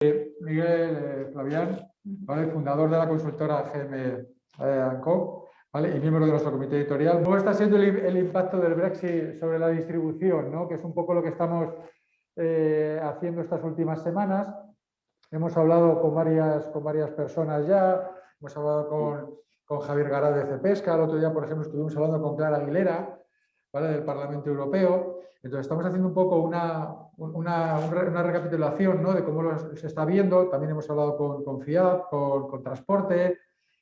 Miguel Flavián, ¿vale? Fundador de la consultora GM Co, ¿vale? Y miembro de nuestro comité editorial. ¿Cómo está siendo el impacto del Brexit sobre la distribución, ¿no? Que es un poco lo que estamos haciendo estas últimas semanas? Hemos hablado con varias personas ya, hemos hablado con Javier Gará de Cepesca, el otro día, por ejemplo, estuvimos hablando con Clara Aguilera, ¿vale? Del Parlamento Europeo. Entonces, estamos haciendo un poco una recapitulación, ¿no? De cómo se está viendo. También hemos hablado con FIAP, con Transporte,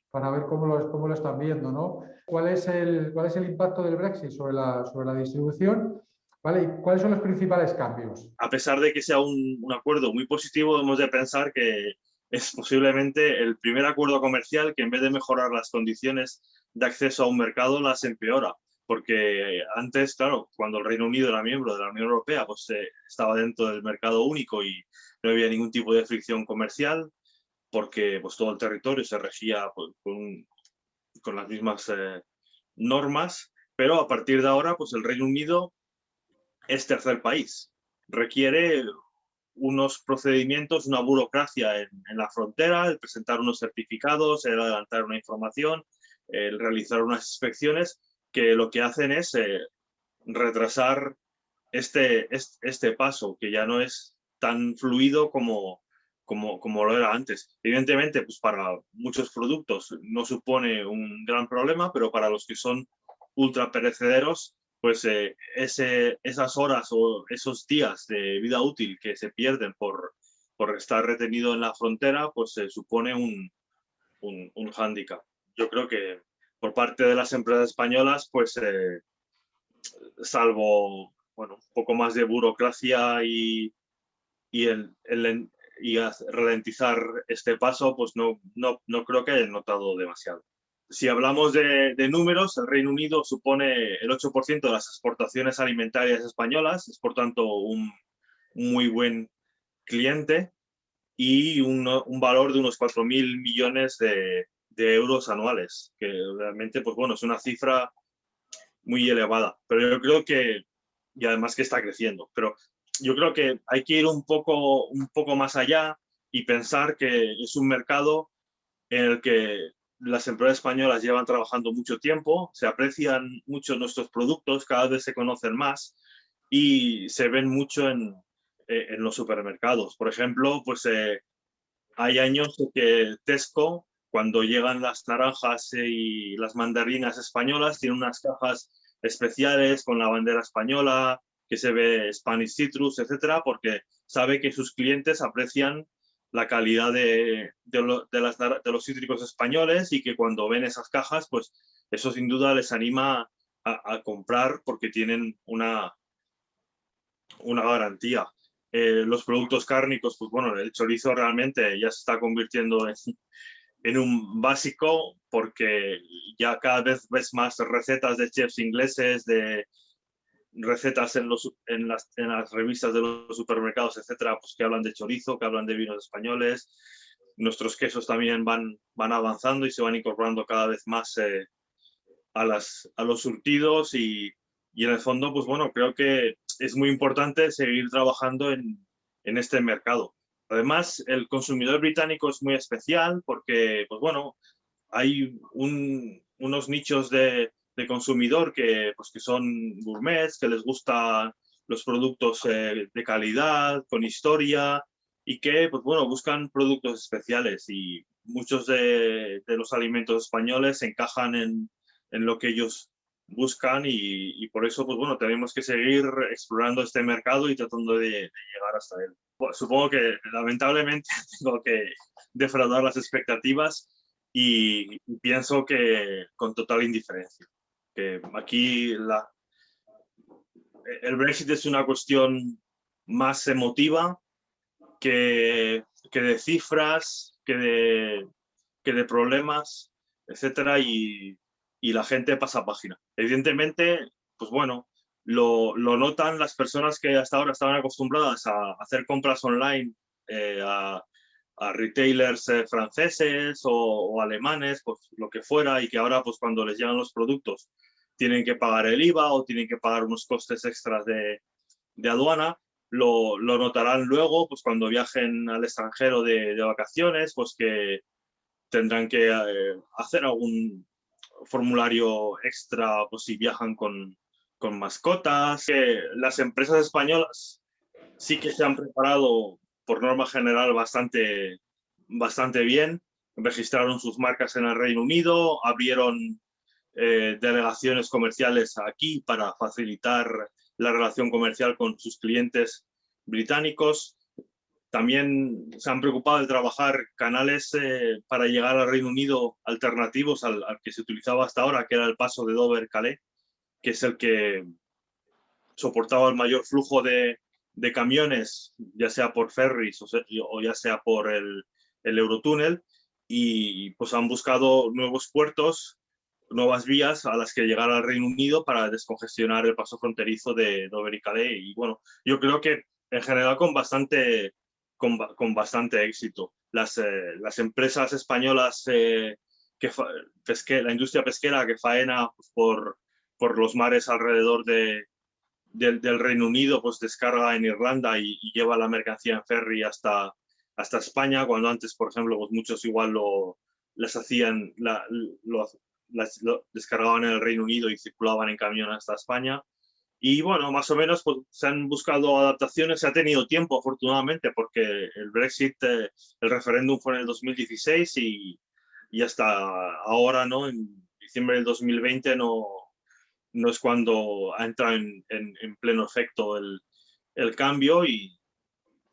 para ver cómo lo están viendo, ¿no? ¿Cuál es el impacto del Brexit sobre la distribución? ¿Vale? ¿Y cuáles son los principales cambios? A pesar de que sea un acuerdo muy positivo, hemos de pensar que es posiblemente el primer acuerdo comercial que, en vez de mejorar las condiciones de acceso a un mercado, las empeora. Porque antes, claro, cuando el Reino Unido era miembro de la Unión Europea, pues estaba dentro del mercado único y no había ningún tipo de fricción comercial, porque pues todo el territorio se regía pues, con las mismas normas. Pero a partir de ahora, pues el Reino Unido es tercer país. Requiere unos procedimientos, una burocracia en la frontera, el presentar unos certificados, el adelantar una información, el realizar unas inspecciones, que lo que hacen es retrasar este paso, que ya no es tan fluido como lo era antes. Evidentemente, pues para muchos productos no supone un gran problema, pero para los que son ultra perecederos, pues esas horas o esos días de vida útil que se pierden por estar retenido en la frontera, pues supone un hándicap. Yo creo que por parte de las empresas españolas, pues salvo un poco más de burocracia y ralentizar este paso, pues no creo que hayan notado demasiado. Si hablamos de números, el Reino Unido supone el 8% de las exportaciones alimentarias españolas, es por tanto un muy buen cliente y un valor de unos 4.000 millones de euros anuales, que realmente pues bueno, es una cifra muy elevada, pero yo creo que, y además que está creciendo, pero yo creo que hay que ir un poco más allá y pensar que es un mercado en el que las empresas españolas llevan trabajando mucho tiempo, se aprecian mucho nuestros productos, cada vez se conocen más y se ven mucho en los supermercados. Por ejemplo, pues hay años que Tesco, cuando llegan las naranjas y las mandarinas españolas, tiene unas cajas especiales con la bandera española, que se ve Spanish Citrus, etcétera, porque sabe que sus clientes aprecian la calidad de los cítricos españoles y que cuando ven esas cajas, pues eso sin duda les anima a comprar porque tienen una garantía. Los productos cárnicos, pues bueno, el chorizo realmente ya se está convirtiendo en un básico, porque ya cada vez ves más recetas de chefs ingleses, de recetas en las revistas de los supermercados, etcétera, pues que hablan de chorizo, que hablan de vinos españoles. Nuestros quesos también van avanzando y se van incorporando cada vez más a los surtidos y en el fondo, pues bueno, creo que es muy importante seguir trabajando en este mercado. Además, el consumidor británico es muy especial porque, pues bueno, hay unos nichos de consumidor que son gourmets, que les gustan los productos de calidad, con historia y que, pues bueno, buscan productos especiales, y muchos de los alimentos españoles encajan en lo que ellos buscan y por eso, pues bueno, tenemos que seguir explorando este mercado y tratando de llegar hasta él. Bueno, supongo que lamentablemente tengo que defraudar las expectativas y pienso que con total indiferencia. Que aquí el Brexit es una cuestión más emotiva que de cifras, que de problemas, etcétera, y la gente pasa página. Evidentemente, pues bueno, lo notan las personas que hasta ahora estaban acostumbradas a hacer compras online, a retailers franceses o alemanes, pues lo que fuera, y que ahora pues cuando les llegan los productos tienen que pagar el IVA o tienen que pagar unos costes extras de aduana, lo notarán luego, pues cuando viajen al extranjero de vacaciones, pues que tendrán que hacer algún formulario extra, pues si viajan con mascotas. Que las empresas españolas sí que se han preparado, por norma general, bastante bien. Registraron sus marcas en el Reino Unido, abrieron delegaciones comerciales aquí para facilitar la relación comercial con sus clientes británicos. También se han preocupado de trabajar canales para llegar al Reino Unido alternativos al que se utilizaba hasta ahora, que era el paso de Dover-Calais, que es el que soportaba el mayor flujo de camiones, ya sea por ferries o ya sea por el Eurotúnel, y pues han buscado nuevos puertos, nuevas vías a las que llegar al Reino Unido para descongestionar el paso fronterizo de Dover y Calais. Y bueno, yo creo que en general con bastante éxito. Las empresas españolas, la industria pesquera que faena pues, por los mares alrededor del Reino Unido, pues descarga en Irlanda y lleva la mercancía en ferry hasta España, cuando antes, por ejemplo, pues muchos igual las hacían, lo descargaban en el Reino Unido y circulaban en camión hasta España. Y bueno, más o menos pues, se han buscado adaptaciones, se ha tenido tiempo afortunadamente porque el Brexit, el referéndum fue en el 2016 y hasta ahora, ¿no? En diciembre del 2020 no es cuando entra en pleno efecto el cambio y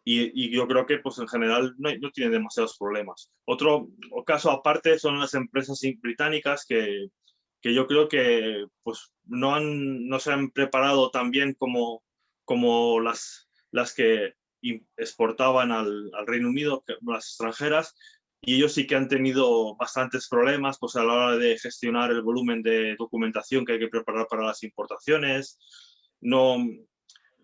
yo creo que pues en general no tiene demasiados problemas. Otro caso aparte son las empresas británicas que yo creo que pues no se han preparado tan bien como las que exportaban al Reino Unido, las extranjeras, y ellos sí que han tenido bastantes problemas pues, a la hora de gestionar el volumen de documentación que hay que preparar para las importaciones. No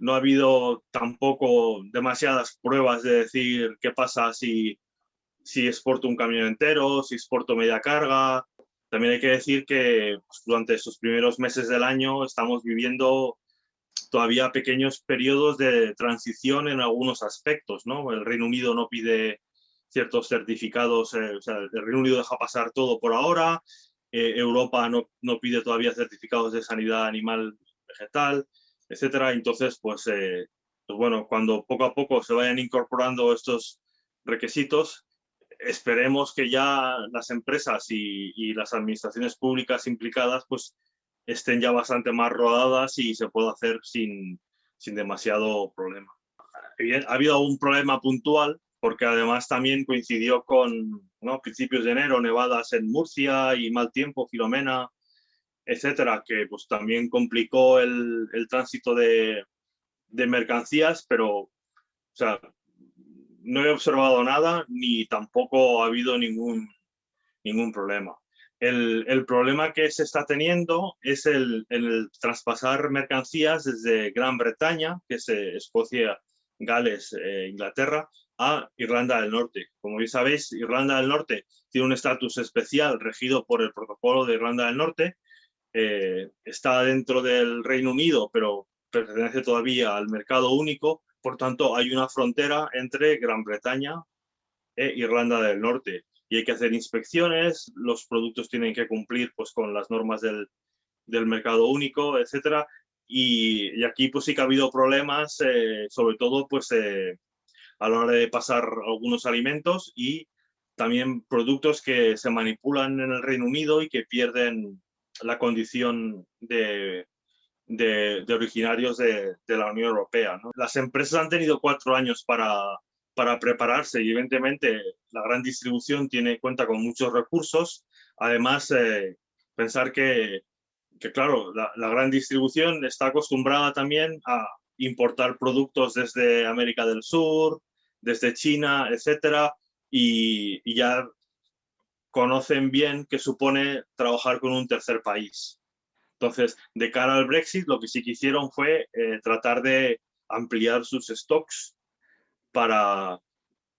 ha habido tampoco demasiadas pruebas de decir qué pasa si exporto un camión entero, si exporto media carga. También hay que decir que pues, durante estos primeros meses del año estamos viviendo todavía pequeños periodos de transición en algunos aspectos, ¿no? El Reino Unido no pide ciertos certificados, o sea, el Reino Unido deja pasar todo por ahora, Europa no pide todavía certificados de sanidad animal vegetal, etcétera. Entonces, pues bueno, cuando poco a poco se vayan incorporando estos requisitos, esperemos que ya las empresas y las administraciones públicas implicadas pues estén ya bastante más rodadas y se pueda hacer sin demasiado problema. Ha habido un problema puntual porque además también coincidió con principios de enero, nevadas en Murcia y mal tiempo, Filomena, etcétera, que pues también complicó el tránsito de mercancías, pero o sea, no he observado nada ni tampoco ha habido ningún problema. El problema que se está teniendo es el traspasar mercancías desde Gran Bretaña, que es Escocia, Gales, Inglaterra, a Irlanda del Norte. Como bien sabéis, Irlanda del Norte tiene un estatus especial regido por el Protocolo de Irlanda del Norte. Está dentro del Reino Unido, pero pertenece todavía al mercado único. Por tanto, hay una frontera entre Gran Bretaña e Irlanda del Norte y hay que hacer inspecciones, los productos tienen que cumplir pues, con las normas del mercado único, etcétera. Y aquí pues sí que ha habido problemas, sobre todo pues a la hora de pasar algunos alimentos y también productos que se manipulan en el Reino Unido y que pierden la condición de originarios de la Unión Europea, ¿no? Las empresas han tenido 4 años para prepararse y evidentemente la gran distribución cuenta con muchos recursos. Además, pensar que claro, la gran distribución está acostumbrada también a importar productos desde América del Sur, desde China, etcétera, y ya conocen bien qué supone trabajar con un tercer país. Entonces, de cara al Brexit, lo que sí que hicieron fue tratar de ampliar sus stocks para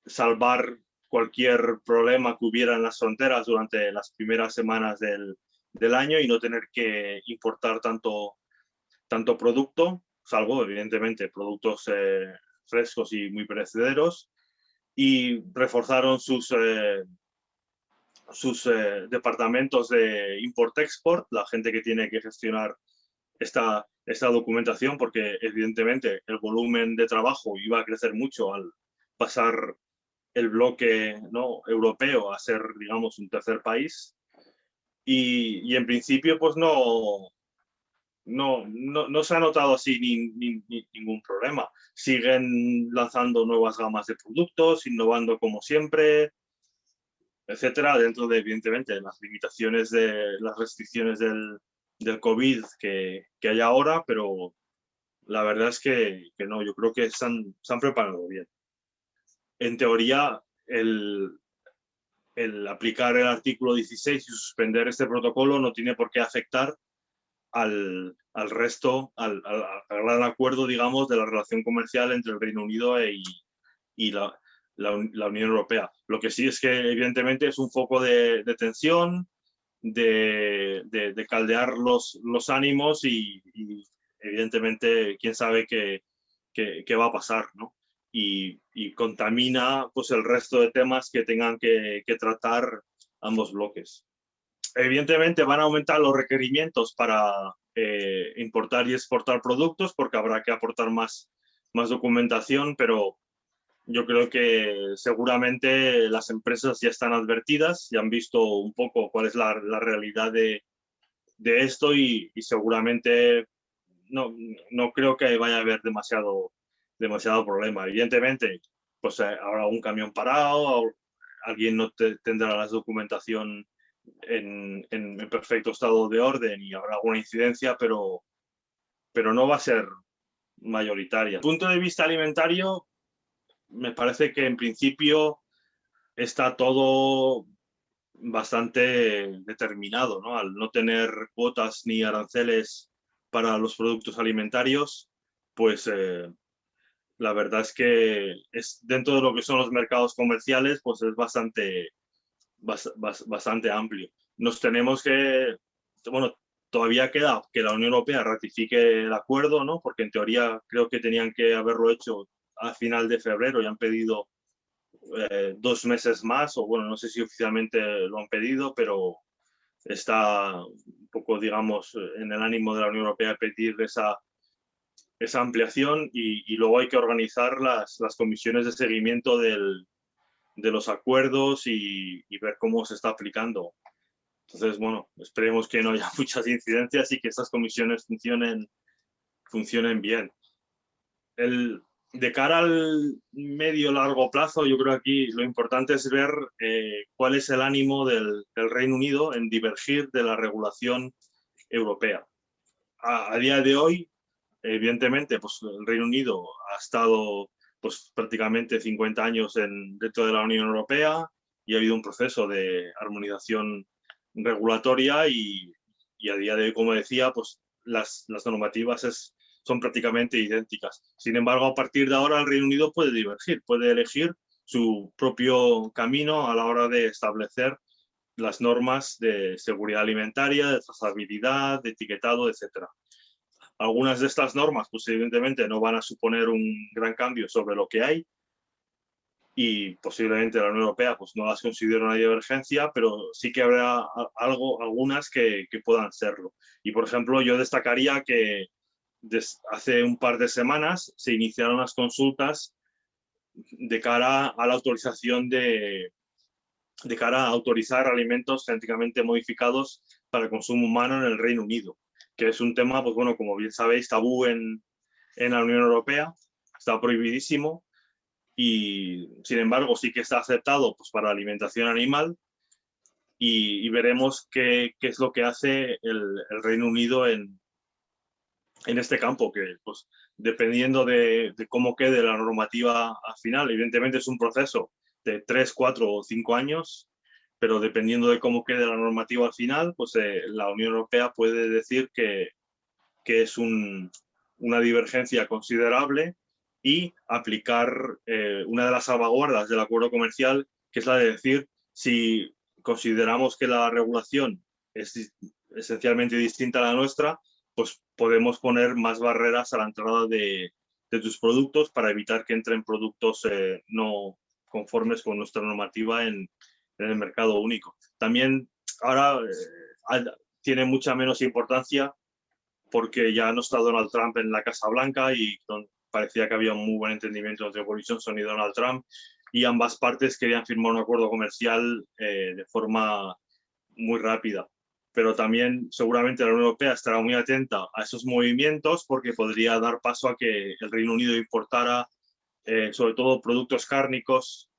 salvar cualquier problema que hubiera en las fronteras durante las primeras semanas del año y no tener que importar tanto producto. salvo evidentemente productos frescos y muy perecederos, y reforzaron sus departamentos de import-export, la gente que tiene que gestionar esta documentación, porque evidentemente el volumen de trabajo iba a crecer mucho al pasar el bloque, ¿no?, europeo a ser, digamos, un tercer país. Y en principio, pues no se ha notado así ningún problema. Siguen lanzando nuevas gamas de productos, innovando como siempre, etcétera, dentro de, evidentemente, las limitaciones de las restricciones del COVID que hay ahora, pero la verdad es que no, yo creo que se han preparado bien. En teoría, el aplicar el artículo 16 y suspender este protocolo no tiene por qué afectar al resto, al gran acuerdo, digamos, de la relación comercial entre el Reino Unido y la Unión Europea. Lo que sí es que, evidentemente, es un foco de tensión, de caldear los ánimos y, evidentemente, quién sabe qué va a pasar, ¿no? Y contamina, pues, el resto de temas que tengan que tratar ambos bloques. Evidentemente van a aumentar los requerimientos para importar y exportar productos, porque habrá que aportar más documentación, pero yo creo que seguramente las empresas ya están advertidas, ya han visto un poco cuál es la realidad de esto y seguramente no creo que vaya a haber demasiado problema. Evidentemente, pues habrá un camión parado, alguien no tendrá la documentación en perfecto estado de orden y habrá alguna incidencia, pero no va a ser mayoritaria. Desde el punto de vista alimentario, me parece que en principio está todo bastante determinado, ¿no? Al no tener cuotas ni aranceles para los productos alimentarios, pues la verdad es que dentro de lo que son los mercados comerciales, pues es bastante amplio. Nos tenemos que, bueno, todavía queda que la Unión Europea ratifique el acuerdo, ¿no? Porque en teoría creo que tenían que haberlo hecho a final de febrero y han pedido 2 meses más, o bueno, no sé si oficialmente lo han pedido, pero está un poco, digamos, en el ánimo de la Unión Europea pedir esa ampliación y luego hay que organizar las comisiones de seguimiento de los acuerdos y ver cómo se está aplicando. Entonces, bueno, esperemos que no haya muchas incidencias y que estas comisiones funcionen bien. De cara al medio-largo plazo, yo creo que aquí lo importante es ver cuál es el ánimo del Reino Unido en divergir de la regulación europea. A día de hoy, evidentemente, pues el Reino Unido ha estado pues, prácticamente 50 años dentro de la Unión Europea y ha habido un proceso de armonización regulatoria y a día de hoy, como decía, pues las normativas son prácticamente idénticas. Sin embargo, a partir de ahora el Reino Unido puede divergir, puede elegir su propio camino a la hora de establecer las normas de seguridad alimentaria, de trazabilidad, de etiquetado, etc. Algunas de estas normas, pues evidentemente no van a suponer un gran cambio sobre lo que hay y posiblemente la Unión Europea pues no las considere una divergencia, pero sí que habrá algunas que puedan serlo. Y por ejemplo, yo destacaría que hace un par de semanas se iniciaron las consultas de cara a la autorización de cara a autorizar alimentos genéticamente modificados para el consumo humano en el Reino Unido, que es un tema, pues bueno, como bien sabéis, tabú en la Unión Europea, está prohibidísimo y sin embargo sí que está aceptado pues, para alimentación animal y veremos qué es lo que hace el Reino Unido en este campo, que pues dependiendo de cómo quede la normativa al final, evidentemente es un proceso de 3, 4 o 5 años, pero dependiendo de cómo quede la normativa al final, pues la Unión Europea puede decir que es una divergencia considerable y aplicar una de las salvaguardas del acuerdo comercial, que es la de decir si consideramos que la regulación es esencialmente distinta a la nuestra, pues podemos poner más barreras a la entrada de tus productos para evitar que entren productos no conformes con nuestra normativa en el mercado único. También ahora tiene mucha menos importancia porque ya no está Donald Trump en la Casa Blanca y parecía que había un muy buen entendimiento entre Boris Johnson y Donald Trump, y ambas partes querían firmar un acuerdo comercial de forma muy rápida. Pero también seguramente la Unión Europea estará muy atenta a esos movimientos porque podría dar paso a que el Reino Unido importara sobre todo productos cárnicos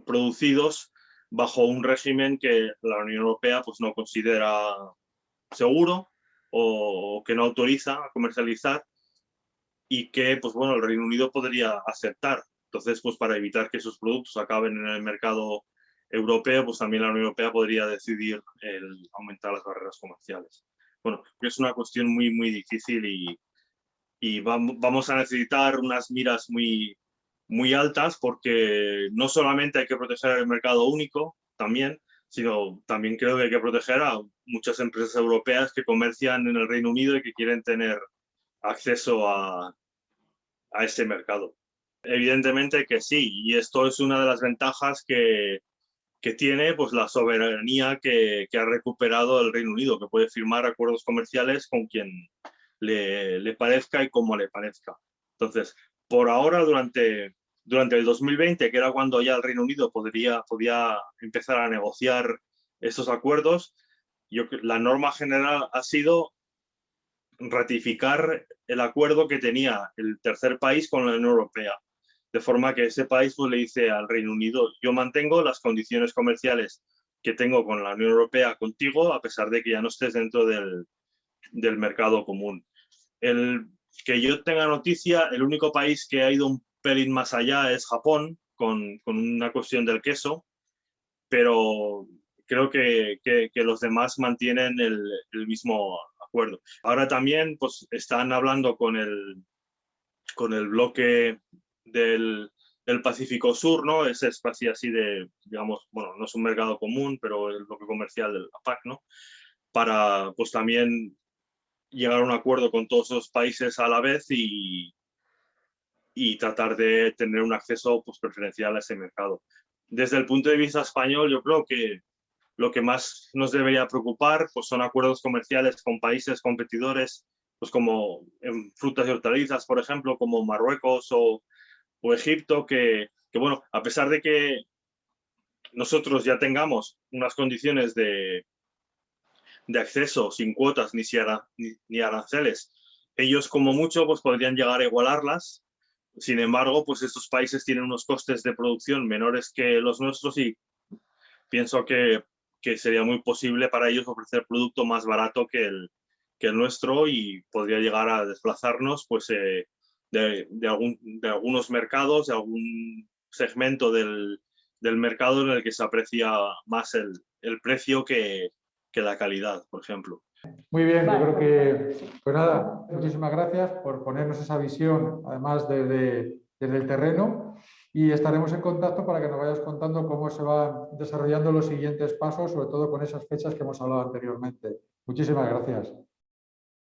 producidos bajo un régimen que la Unión Europea pues, no considera seguro o que no autoriza a comercializar, y que pues, bueno, el Reino Unido podría aceptar. Entonces, pues, para evitar que esos productos acaben en el mercado europeo, pues también la Unión Europea podría decidir aumentar las barreras comerciales. Bueno, es una cuestión muy, muy difícil y vamos a necesitar unas miras muy, muy altas porque no solamente hay que proteger el mercado único también, sino también creo que hay que proteger a muchas empresas europeas que comercian en el Reino Unido y que quieren tener acceso a ese mercado. Evidentemente que sí, y esto es una de las ventajas que tiene pues, la soberanía que ha recuperado el Reino Unido, que puede firmar acuerdos comerciales con quien le parezca y como le parezca. Entonces, por ahora, durante el 2020, que era cuando ya el Reino Unido podía empezar a negociar esos acuerdos, la norma general ha sido ratificar el acuerdo que tenía el tercer país con la Unión Europea. De forma que ese país pues, le dice al Reino Unido, yo mantengo las condiciones comerciales que tengo con la Unión Europea contigo, a pesar de que ya no estés dentro del mercado común. Que yo tenga noticia, el único país que ha ido un pelín más allá es Japón, con una cuestión del queso, pero creo que los demás mantienen el mismo acuerdo. Ahora también pues, están hablando con el bloque del Pacífico Sur, ¿no? Ese espacio así de, digamos, bueno, no es un mercado común, pero el bloque comercial de la PAC, ¿no? Para pues también llegar a un acuerdo con todos esos países a la vez y tratar de tener un acceso pues, preferencial a ese mercado. Desde el punto de vista español, yo creo que lo que más nos debería preocupar pues, son acuerdos comerciales con países competidores, pues como en frutas y hortalizas, por ejemplo, como Marruecos o Egipto, que, bueno, a pesar de que nosotros ya tengamos unas condiciones de acceso sin cuotas ni aranceles, ellos como mucho pues podrían llegar a igualarlas. Sin embargo, pues estos países tienen unos costes de producción menores que los nuestros y pienso que sería muy posible para ellos ofrecer producto más barato que el nuestro y podría llegar a desplazarnos pues, de algunos mercados, de algún segmento del mercado en el que se aprecia más el precio que la calidad, por ejemplo. Muy bien, yo creo que, pues nada, muchísimas gracias por ponernos esa visión, además desde el terreno, y estaremos en contacto para que nos vayas contando cómo se van desarrollando los siguientes pasos, sobre todo con esas fechas que hemos hablado anteriormente. Muchísimas gracias.